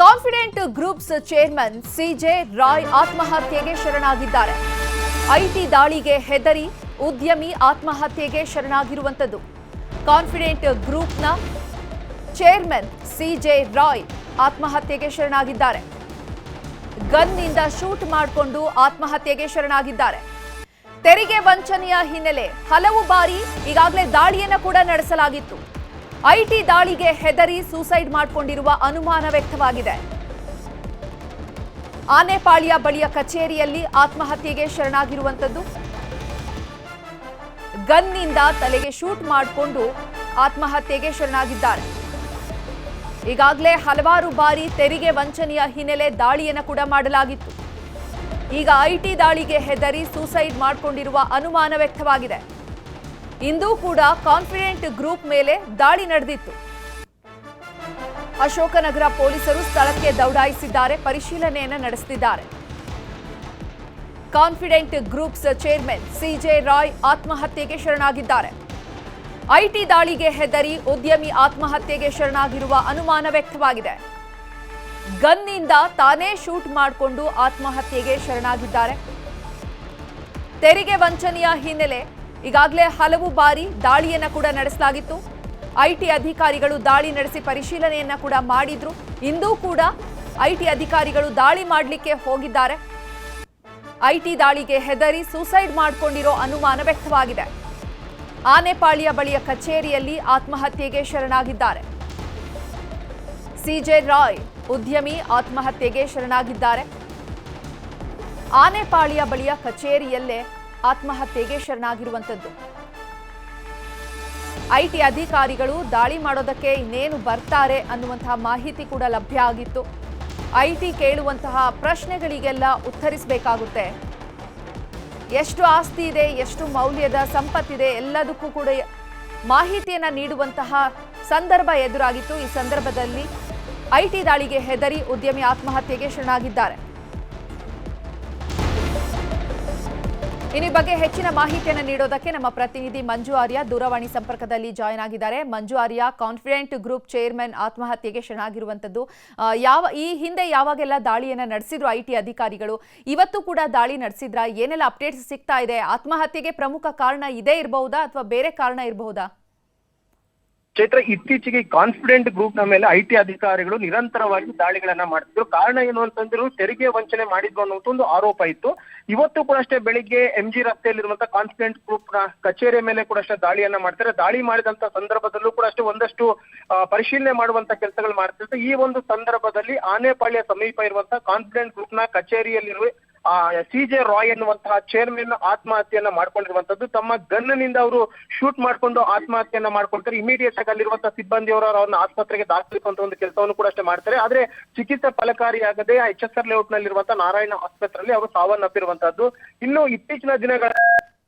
Confident Groups chairman CJ Roy ಆತ್ಮಹತ್ಯೆಗೆ ಶರಣಾಗಿದ್ದಾರೆ. IT ದಾಳಿಗೆ ಹೆದರಿ ಉದ್ಯಮಿ ಆತ್ಮಹತ್ಯೆಗೆ ಶರಣಾಗಿರುವಂತದ್ದು. ಕಾನ್ಫಿಡೆಂಟ್ ಗ್ರೂಪ್ನ ಚೇರ್ಮನ್ ಸಿಜೆ ರಾಯ್ ಆತ್ಮಹತ್ಯೆಗೆ ಶರಣಾಗಿದ್ದಾರೆ. ಗನ್ನಿಂದ ಶೂಟ್ ಮಾಡಿಕೊಂಡು ಆತ್ಮಹತ್ಯೆಗೆ ಶರಣಾಗಿದ್ದಾರೆ. ತೆರಿಗೆ ವಂಚನೆಯ ಹಿನ್ನೆಲೆ ಹಲವು ಬಾರಿ ಈಗಾಗಲೇ ದಾಳಿಯನ್ನು ಕೂಡ ನಡೆಸಲಾಗಿತ್ತು. ಐಟಿ ದಾಳಿಗೆ ಹೆದರಿ ಸೂಸೈಡ್ ಮಾಡಿಕೊಂಡಿರುವ ಅನುಮಾನ ವ್ಯಕ್ತವಾಗಿದೆ. ಆನೆಪಾಳ್ಯ ಬಳಿಯ ಕಚೇರಿಯಲ್ಲಿ ಆತ್ಮಹತ್ಯೆಗೆ ಶರಣಾಗಿರುವಂತದ್ದು. ಗನ್ನಿಂದ ತಲೆಗೆ ಶೂಟ್ ಮಾಡಿಕೊಂಡು ಆತ್ಮಹತ್ಯೆಗೆ ಶರಣಾಗಿದ್ದಾರೆ. ಈಗಾಗಲೇ ಹಲವಾರು ಬಾರಿ ತೆರಿಗೆ ವಂಚನೆಯ ಹಿನ್ನೆಲೆ ದಾಳಿಯನ್ನು ಕೂಡ ಮಾಡಲಾಗಿತ್ತು. ಈಗ ಐಟಿ ದಾಳಿಗೆ ಹೆದರಿ ಸೂಸೈಡ್ ಮಾಡಿಕೊಂಡಿರುವ ಅನುಮಾನ ವ್ಯಕ್ತವಾಗಿದೆ. ಇಂದು ಕೂಡ ಕಾನ್ಫಿಡೆಂಟ್ ಗ್ರೂಪ್ ಮೇಲೆ ದಾಳಿ ನಡೆದಿತ್ತು. ಅಶೋಕನಗರ ಪೊಲೀಸರು ಸ್ಥಳಕ್ಕೆ ದೌಡಾಯಿಸಿದ್ದಾರೆ, ಪರಿಶೀಲನೆಯನ್ನು ನಡೆಸುತ್ತಿದ್ದಾರೆ. Confident Groups chairman CJ Roy ಆತ್ಮಹತ್ಯೆಗೆ ಶರಣಾಗಿದ್ದಾರೆ. ಐಟಿ ದಾಳಿಗೆ ಹೆದರಿ ಉದ್ಯಮಿ ಆತ್ಮಹತ್ಯೆಗೆ ಶರಣಾಗಿರುವ ಅನುಮಾನ ವ್ಯಕ್ತವಾಗಿದೆ. ಗನ್ನಿಂದ ತಾನೇ ಶೂಟ್ ಮಾಡಿಕೊಂಡು ಆತ್ಮಹತ್ಯೆಗೆ ಶರಣಾಗಿದ್ದಾರೆ. ತೆರಿಗೆ ವಂಚನೆಯ ಹಿನ್ನೆಲೆ ಈಗಾಗಲೇ ಹಲವು ಬಾರಿ ದಾಳಿಯನ್ನು ಕೂಡ ನಡೆಸಲಾಗಿತ್ತು. ಐಟಿ ಅಧಿಕಾರಿಗಳು ದಾಳಿ ನಡೆಸಿ ಪರಿಶೀಲನೆಯನ್ನ ಕೂಡ ಮಾಡಿದ್ರು. ಇಂದು ಕೂಡ ಐಟಿ ಅಧಿಕಾರಿಗಳು ದಾಳಿ ಮಾಡಲಿಕ್ಕೆ ಹೋಗಿದ್ದಾರೆ. ಐಟಿ ದಾಳಿಗೆ ಹೆದರಿ ಸೂಸೈಡ್ ಮಾಡಿಕೊಂಡಿರೋ ಅನುಮಾನ ವ್ಯಕ್ತವಾಗಿದೆ. ಆನೆಪಾಳ್ಯ ಬಳಿಯ ಕಚೇರಿಯಲ್ಲಿ ಆತ್ಮಹತ್ಯೆಗೆ ಶರಣಾಗಿದ್ದಾರೆ. ಸಿಜೆ ರಾಯ್ ಉದ್ಯಮಿ ಆತ್ಮಹತ್ಯೆಗೆ ಶರಣಾಗಿದ್ದಾರೆ. ಆನೆಪಾಳ್ಯ ಬಳಿಯ ಕಚೇರಿಯಲ್ಲೇ ಆತ್ಮಹತ್ಯೆಗೆ ಶರಣಾಗಿರುವಂತದ್ದು. ಐಟಿ ಅಧಿಕಾರಿಗಳು ದಾಳಿ ಮಾಡೋದಕ್ಕೆ ಇನ್ನೇನು ಬರ್ತಾರೆ ಅನ್ನುವಂತಹ ಮಾಹಿತಿ ಕೂಡ ಲಭ್ಯ ಆಗಿತ್ತು. ಐಟಿ ಕೇಳುವಂತಹ ಪ್ರಶ್ನೆಗಳಿಗೆಲ್ಲ ಉತ್ತರಿಸಬೇಕಾಗುತ್ತೆ. ಎಷ್ಟು ಆಸ್ತಿ ಇದೆ, ಎಷ್ಟು ಮೌಲ್ಯದ ಸಂಪತ್ತಿದೆ, ಎಲ್ಲದಕ್ಕೂ ಕೂಡ ಮಾಹಿತಿಯನ್ನು ನೀಡುವಂತಹ ಸಂದರ್ಭ ಎದುರಾಗಿತ್ತು. ಈ ಸಂದರ್ಭದಲ್ಲಿ ಐಟಿ ದಾಳಿಗೆ ಹೆದರಿ ಉದ್ಯಮಿ ಆತ್ಮಹತ್ಯೆಗೆ ಶರಣಾಗಿದ್ದಾರೆ. ಈ ಬಗ್ಗೆ ಹೆಚ್ಚಿನ ಮಾಹಿತಿಯನ್ನು ನೀಡೋದಕ್ಕೆ ನಮ್ಮ ಪ್ರತಿನಿಧಿ ಮಂಜು ಆರ್ಯ ದೂರವಾಣಿ ಸಂಪರ್ಕದಲ್ಲಿ ಜಾಯ್ನ್ ಆಗಿದ್ದಾರೆ. ಮಂಜು ಆರ್ಯ, ಕಾನ್ಫಿಡೆಂಟ್ ಗ್ರೂಪ್ ಚೇರ್ಮನ್ ಆತ್ಮಹತ್ಯೆಗೆ ಶರಣಾಗಿರುವಂತದ್ದು. ಈ ಹಿಂದೆ ಯಾವಾಗೆಲ್ಲ ದಾಳಿಯನ್ನು ನಡೆಸಿದ್ರು ಐಟಿ ಅಧಿಕಾರಿಗಳು, ಇವತ್ತು ಕೂಡ ದಾಳಿ ನಡೆಸಿದ್ರ? ಏನೆಲ್ಲ ಅಪ್ಡೇಟ್ಸ್ ಸಿಗ್ತಾ ಇದೆ? ಆತ್ಮಹತ್ಯೆಗೆ ಪ್ರಮುಖ ಕಾರಣ ಇದೇ ಇರಬಹುದಾ ಅಥವಾ ಬೇರೆ ಕಾರಣ ಇರಬಹುದಾ? ಚೈತ್ರ, ಇತ್ತೀಚೆಗೆ ಕಾನ್ಫಿಡೆಂಟ್ ಗ್ರೂಪ್ ನ ಮೇಲೆ ಐಟಿ ಅಧಿಕಾರಿಗಳು ನಿರಂತರವಾಗಿ ದಾಳಿಗಳನ್ನ ಮಾಡ್ತಿದ್ರು. ಕಾರಣ ಏನು ಅಂತಂದ್ರು, ತೆರಿಗೆ ವಂಚನೆ ಮಾಡಿದ್ರು ಅನ್ನೋದು ಒಂದು ಆರೋಪ ಇತ್ತು. ಇವತ್ತು ಕೂಡ ಅಷ್ಟೇ ಬೆಳಿಗ್ಗೆ MG ರಸ್ತೆಯಲ್ಲಿರುವಂತಹ ಕಾನ್ಫಿಡೆಂಟ್ ಗ್ರೂಪ್ ನ ಕಚೇರಿ ಮೇಲೆ ಕೂಡ ಅಷ್ಟೇ ದಾಳಿಯನ್ನ ಮಾಡ್ತಾರೆ. ದಾಳಿ ಮಾಡಿದಂತ ಸಂದರ್ಭದಲ್ಲೂ ಕೂಡ ಅಷ್ಟೇ ಒಂದಷ್ಟು ಪರಿಶೀಲನೆ ಮಾಡುವಂತ ಕೆಲಸಗಳು ಮಾಡ್ತಿರ್ತಾರೆ. ಈ ಒಂದು ಸಂದರ್ಭದಲ್ಲಿ ಆನೆಪಾಳ್ಯ ಸಮೀಪ ಇರುವಂತಹ ಕಾನ್ಫಿಡೆಂಟ್ ಗ್ರೂಪ್ ನ ಕಚೇರಿಯಲ್ಲಿರುವ ಸಿಜೆ ರಾಯ್ ಎನ್ನುವಂತಹ ಚೇರ್ಮನ್ ಆತ್ಮಹತ್ಯೆಯನ್ನ ಮಾಡ್ಕೊಂಡಿರುವಂತದ್ದು. ತಮ್ಮ ಗನ್ನಿಂದ ಅವರು ಶೂಟ್ ಮಾಡ್ಕೊಂಡು ಆತ್ಮಹತ್ಯೆಯನ್ನ ಮಾಡ್ಕೊಳ್ತಾರೆ. ಇಮಿಡಿಯೇಟ್ ಆಗಿ ಅಲ್ಲಿರುವಂತಹ ಸಿಬ್ಬಂದಿಯವರು ಅವ್ರನ್ನ ಆಸ್ಪತ್ರೆಗೆ ದಾಖಲಿಸುವಂತ ಒಂದು ಕೆಲಸವನ್ನು ಕೂಡ ಅಷ್ಟೇ ಮಾಡ್ತಾರೆ. ಆದ್ರೆ ಚಿಕಿತ್ಸೆ ಫಲಕಾರಿಯಾಗದೆ HSR ಲೇಔಟ್ ನಲ್ಲಿರುವಂತಹ ನಾರಾಯಣ ಆಸ್ಪತ್ರೆಯಲ್ಲಿ ಅವರು ಸಾವನ್ನಪ್ಪಿರುವಂತದ್ದು. ಇನ್ನು ಇತ್ತೀಚಿನ ದಿನಗಳ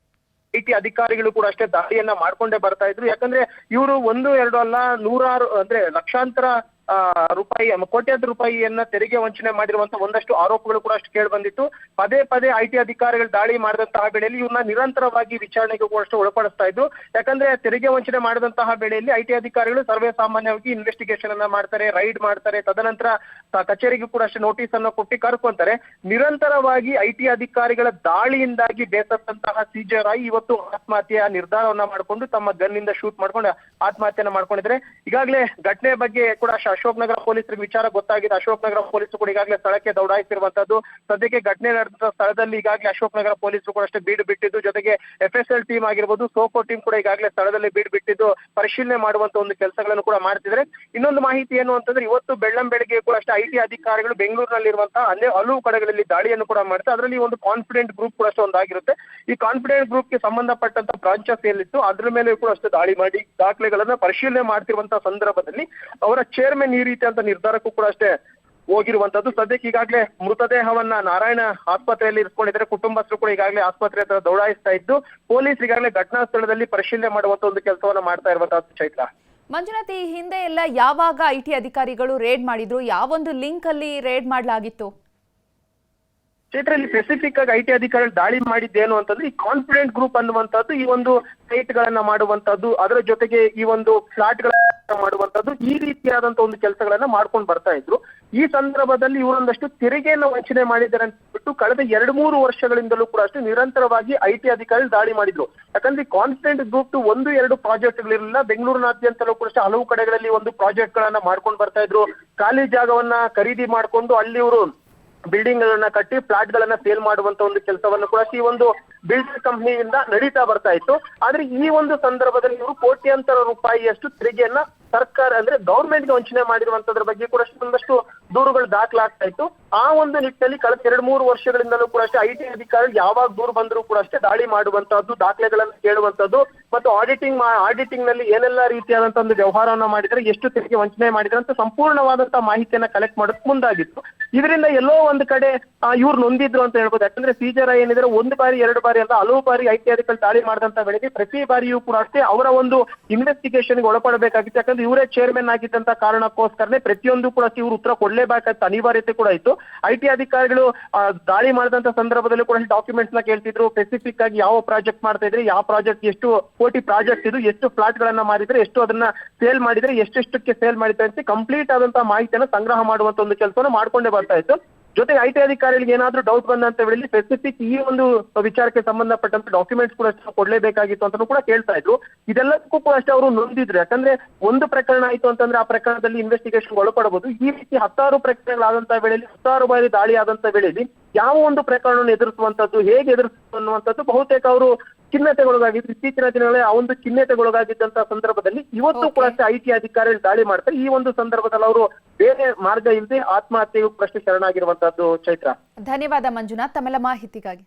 ಐಟಿ ಅಧಿಕಾರಿಗಳು ಕೂಡ ಅಷ್ಟೇ ದಾಳಿಯನ್ನ ಮಾಡ್ಕೊಂಡೇ ಬರ್ತಾ ಇದ್ರು. ಯಾಕಂದ್ರೆ ಇವರು 1-2 ಅಲ್ಲ, 100 ಅಂದ್ರೆ ಲಕ್ಷಾಂತರ ರೂಪಾಯಿ, ಕೋಟ್ಯಾಂತರ ರೂಪಾಯಿಯನ್ನ ತೆರಿಗೆ ವಂಚನೆ ಮಾಡಿರುವಂತಹ ಒಂದಷ್ಟು ಆರೋಪಗಳು ಕೂಡ ಅಷ್ಟು ಕೇಳಿ ಬಂದಿತ್ತು. ಪದೇ ಪದೇ ಐಟಿ ಅಧಿಕಾರಿಗಳು ದಾಳಿ ಮಾಡಿದಂತಹ ವೇಳೆಯಲ್ಲಿ ಇವ್ರನ್ನ ನಿರಂತರವಾಗಿ ವಿಚಾರಣೆಗೂ ಕೂಡ ಅಷ್ಟು ಒಳಪಡಿಸ್ತಾ ಇದ್ರು. ಯಾಕಂದ್ರೆ ತೆರಿಗೆ ವಂಚನೆ ಮಾಡಿದಂತಹ ವೇಳೆಯಲ್ಲಿ ಐಟಿ ಅಧಿಕಾರಿಗಳು ಸರ್ವೇ ಸಾಮಾನ್ಯವಾಗಿ ಇನ್ವೆಸ್ಟಿಗೇಷನ್ ಅನ್ನ ಮಾಡ್ತಾರೆ, ರೈಡ್ ಮಾಡ್ತಾರೆ. ತದನಂತರ ಕಚೇರಿಗೂ ಕೂಡ ಅಷ್ಟು ನೋಟಿಸ್ ಅನ್ನು ಕೊಟ್ಟು ಕರ್ಕೊಂತಾರೆ. ನಿರಂತರವಾಗಿ ಐಟಿ ಅಧಿಕಾರಿಗಳ ದಾಳಿಯಿಂದಾಗಿ ಬೇಸತ್ತಂತಹ ಸಿಜೆ ರಾಯ್ ಇವತ್ತು ಆತ್ಮಹತ್ಯೆಯ ನಿರ್ಧಾರವನ್ನ ಮಾಡಿಕೊಂಡು ತಮ್ಮ ಗನ್ನಿಂದ ಶೂಟ್ ಮಾಡ್ಕೊಂಡು ಆತ್ಮಹತ್ಯೆಯನ್ನ ಮಾಡ್ಕೊಂಡಿದ್ರೆ. ಈಗಾಗಲೇ ಘಟನೆ ಬಗ್ಗೆ ಕೂಡ ಅಶೋಕನಗರ ಪೊಲೀಸರಿಗೆ ವಿಚಾರ ಗೊತ್ತಾಗಿದೆ. ಅಶೋಕನಗರ ಪೊಲೀಸರು ಕೂಡ ಈಗಾಗಲೇ ಸ್ಥಳಕ್ಕೆ ದೌಡಾಯಿಸಿರುವಂತದ್ದು. ಸದ್ಯಕ್ಕೆ ಘಟನೆ ನಡೆದ ಸ್ಥಳದಲ್ಲಿ ಈಗಾಗಲೇ ಅಶೋಕನಗರ ಪೊಲೀಸರು ಕೂಡ ಅಷ್ಟೇ ಬೀಡು ಬಿಟ್ಟಿದ್ದು, ಜೊತೆಗೆ FSL ಟೀಮ್ ಆಗಿರ್ಬೋದು, ಸೋಕೋ ಟೀಮ್ ಕೂಡ ಈಗಾಗಲೇ ಸ್ಥಳದಲ್ಲಿ ಬೀಡು ಬಿಟ್ಟಿದ್ದು ಪರಿಶೀಲನೆ ಮಾಡುವಂತ ಒಂದು ಕೆಲಸಗಳನ್ನು ಕೂಡ ಮಾಡ್ತಿದ್ರೆ. ಇನ್ನೊಂದು ಮಾಹಿತಿ ಏನು ಅಂತಂದ್ರೆ, ಇವತ್ತು ಬೆಳ್ಳಂಬೆಳಗ್ಗೆ ಕೂಡ ಅಷ್ಟೇ ಐಟಿ ಅಧಿಕಾರಿಗಳು ಬೆಂಗಳೂರಿನಲ್ಲಿರುವಂತಹ ಹಲವು ಕಡೆಗಳಲ್ಲಿ ದಾಳಿಯನ್ನು ಕೂಡ ಮಾಡ್ತಾರೆ. ಅದರಲ್ಲಿ ಒಂದು ಕಾನ್ಫಿಡೆಂಟ್ ಗ್ರೂಪ್ ಕೂಡ ಅಷ್ಟೇ ಒಂದಾಗಿರುತ್ತೆ. ಈ ಕಾನ್ಫಿಡೆಂಟ್ ಗ್ರೂಪ್ಗೆ ಸಂಬಂಧಪಟ್ಟಂತ ಬ್ರಾಂಚಸ್ ಏನಿತ್ತು ಅದ್ರ ಮೇಲೆ ಕೂಡ ಅಷ್ಟೇ ದಾಳಿ ಮಾಡಿ ದಾಖಲೆಗಳನ್ನ ಪರಿಶೀಲನೆ ಮಾಡ್ತಿರುವಂತಹ ಸಂದರ್ಭದಲ್ಲಿ ಅವರ ಚೇರ್ಮನ್ ಈ ರೀತಿ ಅಂತ ನಿರ್ಧಾರಕ್ಕೂ ಕೂಡ ಅಷ್ಟೇ ಹೋಗಿರುವಂತದ್ದು. ಸದ್ಯಕ್ಕೆ ಈಗಾಗಲೇ ಮೃತದೇಹವನ್ನ ನಾರಾಯಣ ಆಸ್ಪತ್ರೆಯಲ್ಲಿ ಇರಿಸಿಕೊಂಡಿದ್ದಾರೆ. ಕುಟುಂಬಸ್ಥರು ಕೂಡ ಈಗಾಗಲೇ ಆಸ್ಪತ್ರೆ ಹತ್ರ ದೌಡಾಯಿಸ್ತಾ ಇದ್ದು, ಪೊಲೀಸ್ ಈಗಾಗಲೇ ಘಟನಾ ಸ್ಥಳದಲ್ಲಿ ಪರಿಶೀಲನೆ ಮಾಡುವಂತ ಒಂದು ಕೆಲಸವನ್ನ ಮಾಡ್ತಾ ಇರುವಂತದ್ದು. ಚೈತ್ರ, ಮಂಜುನಾಥ್, ಈ ಹಿಂದೆ ಎಲ್ಲ ಯಾವಾಗ ಐಟಿ ಅಧಿಕಾರಿಗಳು ರೇಡ್ ಮಾಡಿದ್ರು? ಯಾವೊಂದು ಲಿಂಕ್ ಅಲ್ಲಿ ರೇಡ್ ಮಾಡಲಾಗಿತ್ತು? ಚೈತ್ರ, ಇಲ್ಲಿ ಸ್ಪೆಸಿಫಿಕ್ ಆಗಿ ಐಟಿ ಅಧಿಕಾರಿಗಳು ದಾಳಿ ಮಾಡಿದ್ದೇನು ಅಂತಂದ್ರೆ, ಈ ಕಾನ್ಫಿಡೆಂಟ್ ಗ್ರೂಪ್ ಅನ್ನುವಂಥದ್ದು ಈ ಒಂದು ಸೈಟ್ ಗಳನ್ನ ಮಾಡುವಂತದ್ದು, ಅದರ ಜೊತೆಗೆ ಈ ಒಂದು ಫ್ಲಾಟ್ ಗಳ ಮಾಡುವಂತದ್ದು ಈ ರೀತಿಯಾದಂತ ಒಂದು ಕೆಲಸಗಳನ್ನ ಮಾಡ್ಕೊಂಡು ಬರ್ತಾ ಇದ್ರು. ಈ ಸಂದರ್ಭದಲ್ಲಿ ಇವರೊಂದಷ್ಟು ತೆರಿಗೆಯನ್ನು ವಂಚನೆ ಮಾಡಿದ್ದಾರೆ ಅಂತ ಬಿಟ್ಟು ಕಳೆದ 2-3 ವರ್ಷಗಳಿಂದಲೂ ಕೂಡ ಅಷ್ಟೇ ನಿರಂತರವಾಗಿ ಐಟಿ ಅಧಿಕಾರಿಗಳು ದಾಳಿ ಮಾಡಿದ್ರು. ಯಾಕಂದ್ರೆ ಕಾನ್ಫಿಡೆಂಟ್ ಗ್ರೂಪ್ 1-2 ಪ್ರಾಜೆಕ್ಟ್ಗಳಿರಲಿಲ್ಲ. ಬೆಂಗಳೂರಿನಾದ್ಯಂತಲೂ ಕೂಡ ಅಷ್ಟೇ ಹಲವು ಕಡೆಗಳಲ್ಲಿ ಒಂದು ಪ್ರಾಜೆಕ್ಟ್ ಗಳನ್ನ ಮಾಡ್ಕೊಂಡು ಬರ್ತಾ ಇದ್ರು. ಖಾಲಿ ಜಾಗವನ್ನ ಖರೀದಿ ಮಾಡ್ಕೊಂಡು ಅಲ್ಲಿ ಇವರು ಬಿಲ್ಡಿಂಗ್ ಗಳನ್ನ ಕಟ್ಟಿ ಫ್ಲಾಟ್ ಗಳನ್ನ ಸೇಲ್ ಮಾಡುವಂತ ಒಂದು ಕೆಲಸವನ್ನು ಕೂಡ ಈ ಒಂದು ಬಿಲ್ಡರ್ ಕಂಪನಿಯಿಂದ ನಡೀತಾ ಬರ್ತಾ ಇತ್ತು. ಆದ್ರೆ ಈ ಒಂದು ಸಂದರ್ಭದಲ್ಲಿ ಇವರು ಕೋಟ್ಯಾಂತರ ರೂಪಾಯಿಯಷ್ಟು ತೆರಿಗೆಯನ್ನ ಸರ್ಕಾರ ಅಂದ್ರೆ ಗವರ್ಮೆಂಟ್ಗೆ ವಂಚನೆ ಮಾಡಿರುವಂತದ್ರ ಬಗ್ಗೆ ಕೂಡ ಒಂದಷ್ಟು ದೂರುಗಳು ದಾಖಲಾಗ್ತಾ ಇತ್ತು. ಆ ಒಂದು ನಿಟ್ಟಿನಲ್ಲಿ ಕಳೆದ 2-3 ವರ್ಷಗಳಿಂದಲೂ ಕೂಡ ಅಷ್ಟೇ ಐಟಿ ಅಧಿಕಾರಿಗಳು ಯಾವಾಗ ದೂರು ಬಂದರೂ ಕೂಡ ಅಷ್ಟೇ ದಾಳಿ ಮಾಡುವಂತಹದ್ದು, ದಾಖಲೆಗಳನ್ನು ಕೇಳುವಂತದ್ದು ಮತ್ತು ಆಡಿಟಿಂಗ್ ನಲ್ಲಿ ಏನೆಲ್ಲ ರೀತಿಯಾದಂತಹ ಒಂದು ವ್ಯವಹಾರವನ್ನ ಮಾಡಿದ್ರೆ, ಎಷ್ಟು ತೆರಿಗೆ ವಂಚನೆ ಮಾಡಿದ್ರೆ ಅಂತ ಸಂಪೂರ್ಣವಾದಂತಹ ಮಾಹಿತಿಯನ್ನ ಕಲೆಕ್ಟ್ ಮಾಡೋಕೆ ಮುಂದಾಗಿತ್ತು. ಇದರಿಂದ ಎಲ್ಲೋ ಒಂದು ಕಡೆ ಇವ್ರು ನೊಂದಿದ್ರು ಅಂತ ಹೇಳ್ಬೋದು. ಯಾಕಂದ್ರೆ ಸಿಜೆ ರಾಯ್ ಏನಿದ್ರೆ 1 ಬಾರಿ 2 ಬಾರಿ ಅಂತ ಹಲವು ಬಾರಿ ಐಟಿ ಅಧಿಕಾರಿಗಳು ದಾಳಿ ಮಾಡಿದಂತ ವೇಳೆಗೆ ಪ್ರತಿ ಬಾರಿಯೂ ಕೂಡ ಅಷ್ಟೇ ಅವರ ಒಂದು ಇನ್ವೆಸ್ಟಿಗೇಷನ್ಗೆ ಒಳಪಡಬೇಕಾಗಿತ್ತು. ಯಾಕಂದ್ರೆ ಇವರೇ ಚೇರ್ಮನ್ ಆಗಿದ್ದಂತ ಕಾರಣಕ್ಕೋಸ್ಕರನೇ ಪ್ರತಿಯೊಂದು ಕೂಡ ಇವರು ಉತ್ತರ ಕೊಡ್ಲೇಬೇಕಾದ ಅನಿವಾರ್ಯತೆ ಕೂಡ ಇತ್ತು. ಐಟಿ ಅಧಿಕಾರಿಗಳು ದಾಳಿ ಮಾಡಿದಂತ ಸಂದರ್ಭದಲ್ಲೂ ಕೂಡ ಡಾಕ್ಯುಮೆಂಟ್ಸ್ ನ ಕೇಳ್ತಿದ್ರು. ಸ್ಪೆಸಿಫಿಕ್ ಆಗಿ ಯಾವ ಪ್ರಾಜೆಕ್ಟ್ ಮಾಡ್ತಾ ಇದ್ರೆ, ಯಾವ ಪ್ರಾಜೆಕ್ಟ್ ಎಷ್ಟು ಕೋಟಿ ಪ್ರಾಜೆಕ್ಟ್ ಇದು, ಎಷ್ಟು ಫ್ಲಾಟ್ ಗಳನ್ನ ಮಾರಿದ್ರೆ, ಎಷ್ಟು ಅದನ್ನ ಸೇಲ್ ಮಾಡಿದ್ರೆ, ಎಷ್ಟೆಷ್ಟಕ್ಕೆ ಸೇಲ್ ಮಾಡಿದ್ರೆ ಅಂತ ಕಂಪ್ಲೀಟ್ ಆದಂತಹ ಮಾಹಿತಿಯನ್ನು ಸಂಗ್ರಹ ಮಾಡುವಂತ ಒಂದು ಕೆಲಸವನ್ನು ಮಾಡ್ಕೊಂಡೇ ಬರ್ತಾ ಇತ್ತು. ಜೊತೆಗೆ ಐಟಿ ಅಧಿಕಾರಿಗಳಿಗೆ ಏನಾದ್ರೂ ಡೌಟ್ ಬಂದಂತ ವೇಳೆಯಲ್ಲಿ ಸ್ಪೆಸಿಫಿಕ್ ಈ ಒಂದು ವಿಚಾರಕ್ಕೆ ಸಂಬಂಧಪಟ್ಟಂತ ಡಾಕ್ಯುಮೆಂಟ್ಸ್ ಕೂಡ ಕೊಡ್ಲೇಬೇಕಾಗಿತ್ತು ಅಂತ ಕೂಡ ಕೇಳ್ತಾ ಇದ್ರು. ಇದೆಲ್ಲದಕ್ಕೂ ಕೂಡ ಅಷ್ಟೇ ಅವರು ನೊಂದಿದ್ರು. ಯಾಕಂದ್ರೆ ಒಂದು ಪ್ರಕರಣ ಆಯ್ತು ಅಂತಂದ್ರೆ ಆ ಪ್ರಕರಣದಲ್ಲಿ ಇನ್ವೆಸ್ಟಿಗೇಷನ್ ಒಳಪಡಬಹುದು. ಈ ರೀತಿ 10 ಪ್ರಕರಣಗಳಾದಂತಹ ವೇಳೆಯಲ್ಲಿ 10 ಬಾರಿ ದಾಳಿ ಆದಂತ ವೇಳೆಯಲ್ಲಿ ಯಾವ ಒಂದು ಪ್ರಕರಣವನ್ನು ಎದುರಿಸುವಂತದ್ದು, ಹೇಗೆ ಎದುರಿಸುವುದು ಅನ್ನುವಂಥದ್ದು ಬಹುತೇಕ ಅವರು ಖಿನ್ನತೆಗೊಳಗಾಗಿದ್ರು. ಇತ್ತೀಚಿನ ದಿನಗಳೇ ಆ ಒಂದು ಖಿನ್ನತೆಗೊಳಗಾಗಿದ್ದಂತಹ ಸಂದರ್ಭದಲ್ಲಿ ಇವತ್ತು ಕೂಡ ಅಷ್ಟೇ ಐಟಿ ಅಧಿಕಾರಿಗಳು ದಾಳಿ ಮಾಡ್ತಾರೆ. ಈ ಒಂದು ಸಂದರ್ಭದಲ್ಲಿ ಅವರು ಬೇರೆ ಮಾರ್ಗ ಇಲ್ಲದೆ ಆತ್ಮಹತ್ಯೆಗೂ ಪ್ರಶ್ನೆ ಶರಣಾಗಿರುವಂತದ್ದು. ಚೈತ್ರ, ಧನ್ಯವಾದ ಮಂಜುನಾಥ್ ತಮ್ಮೆಲ್ಲ ಮಾಹಿತಿಗಾಗಿ.